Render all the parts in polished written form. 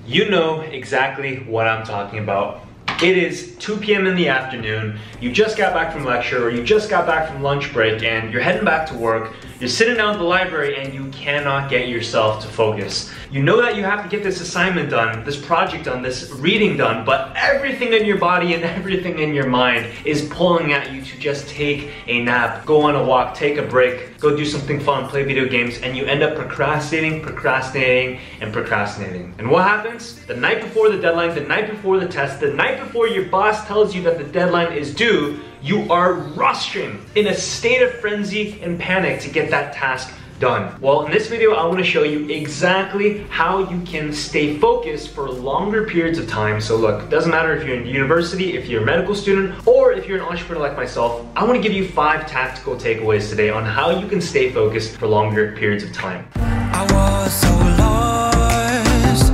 You know exactly what I'm talking about. It is 2 p.m. in the afternoon, you just got back from lecture, or you just got back from lunch break, and you're heading back to work. You're sitting down at the library and you cannot get yourself to focus. You know that you have to get this assignment done, this project done, this reading done, but everything in your body and everything in your mind is pulling at you to just take a nap, go on a walk, take a break, go do something fun, play video games, and you end up procrastinating. And what happens? The night before the deadline, the night before the test, the night before your boss tells you that the deadline is due, you are rushing in a state of frenzy and panic to get that task done. Well, in this video, I want to show you exactly how you can stay focused for longer periods of time. So look, it doesn't matter if you're in university, if you're a medical student, or if you're an entrepreneur like myself, I want to give you 5 tactical takeaways today on how you can stay focused for longer periods of time. I was so lost,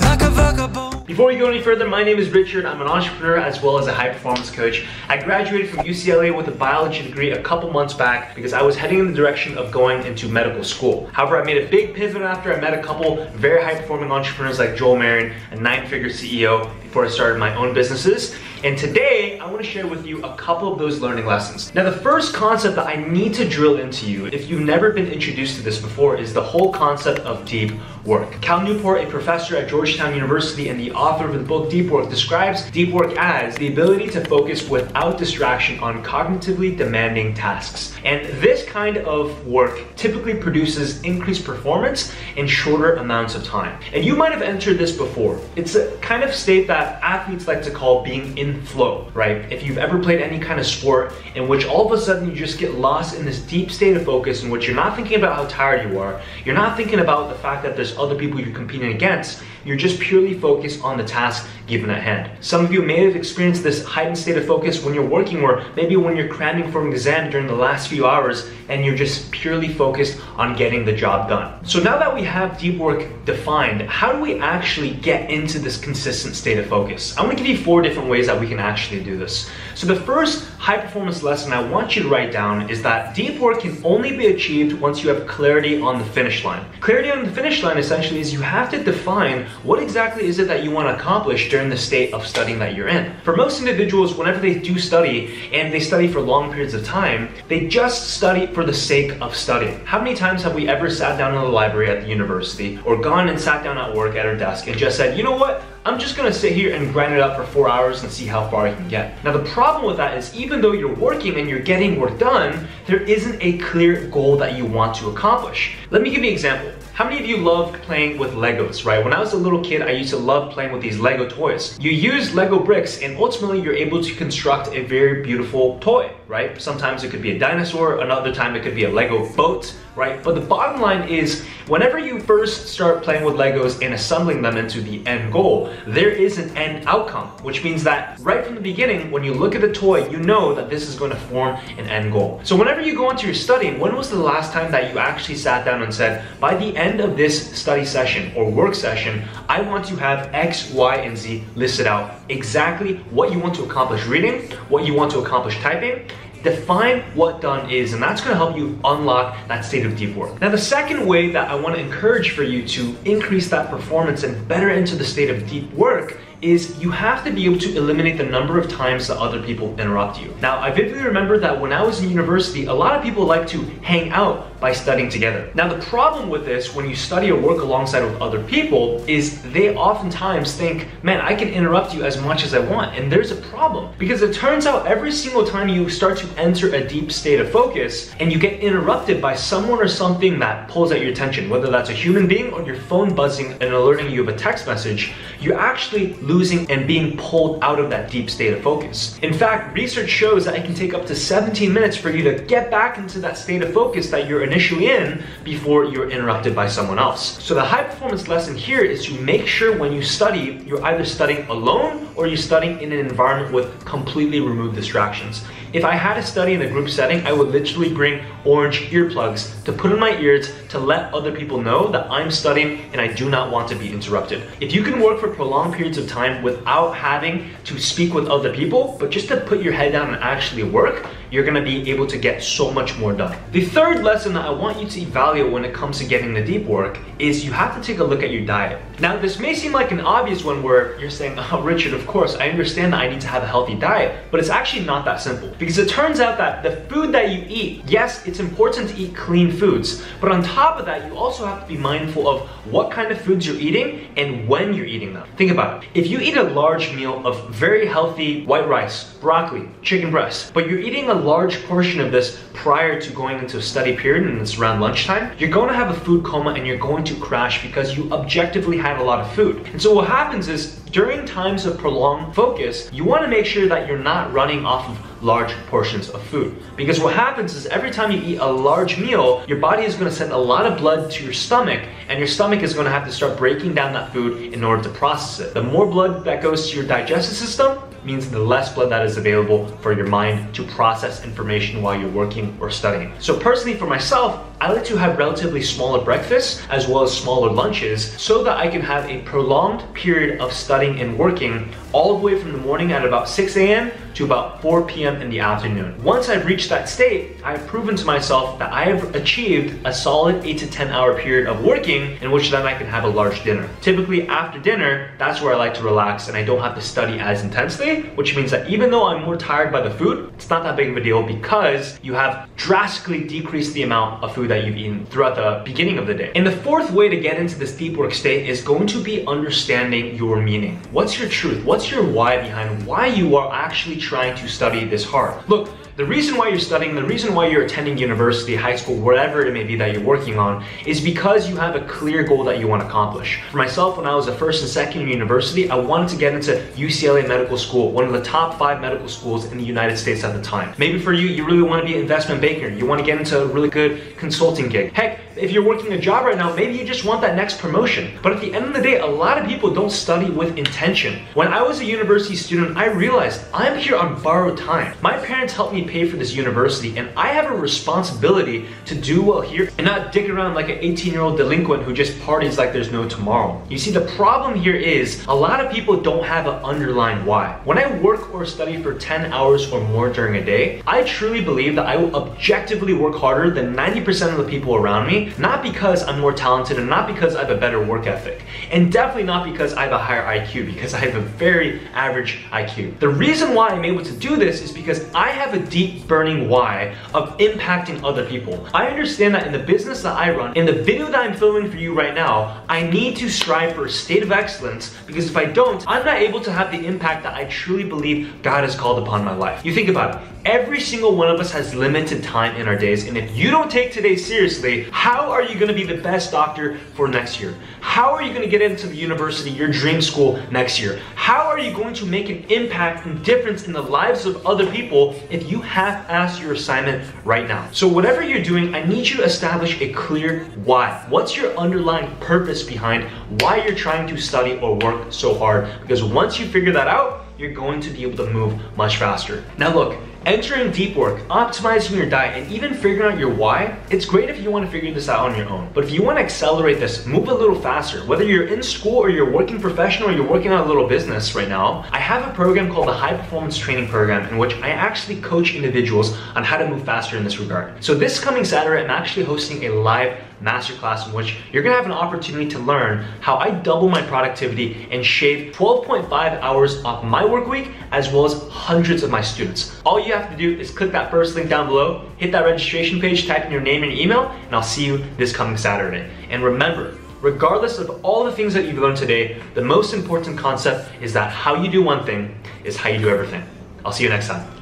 like a vagabond. Before we go any further, my name is Richard. I'm an entrepreneur as well as a high performance coach. I graduated from UCLA with a biology degree a couple months back because I was heading in the direction of going into medical school. However, I made a big pivot after I met a couple very high performing entrepreneurs like Joel Marion, a 9-figure CEO, before I started my own businesses. And today, I want to share with you a couple of those learning lessons. Now, the first concept that I need to drill into you, if you've never been introduced to this before, is the whole concept of deep work. Cal Newport, a professor at Georgetown University and the author of the book Deep Work, describes deep work as the ability to focus without distraction on cognitively demanding tasks. And this kind of work typically produces increased performance in shorter amounts of time. And you might have entered this before. It's a kind of state that athletes like to call being in flow, right? If you've ever played any kind of sport in which all of a sudden you just get lost in this deep state of focus in which you're not thinking about how tired you are, you're not thinking about the fact that there's other people you're competing against, you're just purely focused on the task given at hand. Some of you may have experienced this heightened state of focus when you're working, or maybe when you're cramming for an exam during the last few hours and you're just purely focused on getting the job done. So now that we have deep work defined, how do we actually get into this consistent state of focus? I want to give you 4 different ways that we can actually do this. So the first high performance lesson I want you to write down is that deep work can only be achieved once you have clarity on the finish line. Clarity on the finish line essentially is you have to define what exactly is it that you want to accomplish during the state of studying that you're in. For most individuals, whenever they do study, and they study for long periods of time, they just study for the sake of studying. How many times have we ever sat down in the library at the university, or gone and sat down at work at our desk and just said, you know what? I'm just gonna sit here and grind it out for 4 hours and see how far I can get. Now, the problem with that is even though you're working and you're getting work done, there isn't a clear goal that you want to accomplish. Let me give you an example. How many of you love playing with Legos, right? When I was a little kid, I used to love playing with these Lego toys. You use Lego bricks and ultimately you're able to construct a very beautiful toy, right? Sometimes it could be a dinosaur, another time it could be a Lego boat, right? But the bottom line is, whenever you first start playing with Legos and assembling them into the end goal, there is an end outcome, which means that right from the beginning, when you look at the toy, you know that this is going to form an end goal. So whenever you go into your studying, when was the last time that you actually sat down and said, by the end of this study session or work session, I want to have X, Y, and Z listed out, exactly what you want to accomplish reading, what you want to accomplish typing. Define what done is, and that's going to help you unlock that state of deep work. Now, the second way that I want to encourage for you to increase that performance and better into the state of deep work is you have to be able to eliminate the number of times that other people interrupt you. Now, I vividly remember that when I was in university, a lot of people like to hang out by studying together. Now, the problem with this, when you study or work alongside with other people, is they oftentimes think, man, I can interrupt you as much as I want. And there's a problem, because it turns out every single time you start to enter a deep state of focus and you get interrupted by someone or something that pulls at your attention, whether that's a human being or your phone buzzing and alerting you of a text message, you're actually losing and being pulled out of that deep state of focus. In fact, research shows that it can take up to 17 minutes for you to get back into that state of focus that you're initially in before you're interrupted by someone else. So the high performance lesson here is to make sure when you study, you're either studying alone or you're studying in an environment with completely removed distractions. If I had to study in a group setting, I would literally bring orange earplugs to put in my ears to let other people know that I'm studying and I do not want to be interrupted. If you can work for prolonged periods of time without having to speak with other people, but just to put your head down and actually work, you're gonna be able to get so much more done. The third lesson that I want you to evaluate when it comes to getting the deep work is you have to take a look at your diet. Now, this may seem like an obvious one where you're saying, oh, Richard, of course, I understand that I need to have a healthy diet, but it's actually not that simple. Because it turns out that the food that you eat, yes, it's important to eat clean foods, but on top of that, you also have to be mindful of what kind of foods you're eating and when you're eating them. Think about it. If you eat a large meal of very healthy white rice, broccoli, chicken breast, but you're eating a large portion of this prior to going into a study period and it's around lunchtime, you're going to have a food coma and you're going to crash because you objectively had a lot of food. And so what happens is during times of prolonged focus, you want to make sure that you're not running off of large portions of food. Because what happens is every time you eat a large meal, your body is going to send a lot of blood to your stomach, and your stomach is going to have to start breaking down that food in order to process it. The more blood that goes to your digestive system means the less blood that is available for your mind to process information while you're working or studying. So personally for myself, I like to have relatively smaller breakfasts as well as smaller lunches so that I can have a prolonged period of studying and working all the way from the morning at about 6 a.m. to about 4 p.m. in the afternoon. Once I've reached that state, I've proven to myself that I have achieved a solid 8 to 10 hour period of working in which then I can have a large dinner. Typically after dinner, that's where I like to relax and I don't have to study as intensely, which means that even though I'm more tired by the food, it's not that big of a deal because you have drastically decreased the amount of food that you've eaten throughout the beginning of the day. And the fourth way to get into this deep work state is going to be understanding your meaning. What's your truth? What's your why behind why you are actually trying to study this hard? Look, the reason why you're studying, the reason why you're attending university, high school, whatever it may be that you're working on, is because you have a clear goal that you want to accomplish. For myself, when I was a first and second year university, I wanted to get into UCLA Medical School, one of the top 5 medical schools in the United States at the time. Maybe for you, you really want to be an investment banker. You want to get into a really good consulting gig. Heck, if you're working a job right now, maybe you just want that next promotion. But at the end of the day, a lot of people don't study with intention. When I was a university student, I realized I'm here on borrowed time. My parents helped me pay for this university, and I have a responsibility to do well here and not dig around like an 18-year-old delinquent who just parties like there's no tomorrow. You see, the problem here is a lot of people don't have an underlying why. When I work or study for 10 hours or more during a day, I truly believe that I will objectively work harder than 90% of the people around me, not because I'm more talented and not because I have a better work ethic, and definitely not because I have a higher IQ, because I have a very average IQ. The reason why I'm able to do this is because I have a deep burning why of impacting other people. I understand that in the business that I run, in the video that I'm filming for you right now, I need to strive for a state of excellence, because if I don't, I'm not able to have the impact that I truly believe God has called upon my life. You think about it. Every single one of us has limited time in our days, and if you don't take today seriously, how are you going to be the best doctor for next year? How are you going to get into the university, your dream school, next year? How are you going to make an impact and difference in the lives of other people if you half-ass your assignment right now? So whatever you're doing, I need you to establish a clear why. What's your underlying purpose behind why you're trying to study or work so hard? Because once you figure that out, you're going to be able to move much faster. Now look, entering deep work, optimizing your diet, and even figuring out your why, it's great if you want to figure this out on your own. But if you want to accelerate this, move a little faster. Whether you're in school or you're working professional or you're working on a little business right now, I have a program called the High Performance Training Program in which I actually coach individuals on how to move faster in this regard. So this coming Saturday, I'm actually hosting a live masterclass in which you're gonna have an opportunity to learn how I double my productivity and shave 12.5 hours off my work week, as well as hundreds of my students. All you have to do is click that first link down below, hit that registration page, type in your name and email, and I'll see you this coming Saturday. And remember, regardless of all the things that you've learned today, the most important concept is that how you do one thing is how you do everything. I'll see you next time.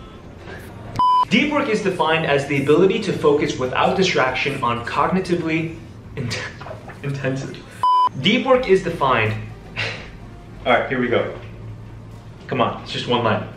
Deep work is defined as the ability to focus without distraction on cognitively intensive. Deep work is defined. All right, here we go. Come on, it's just one line.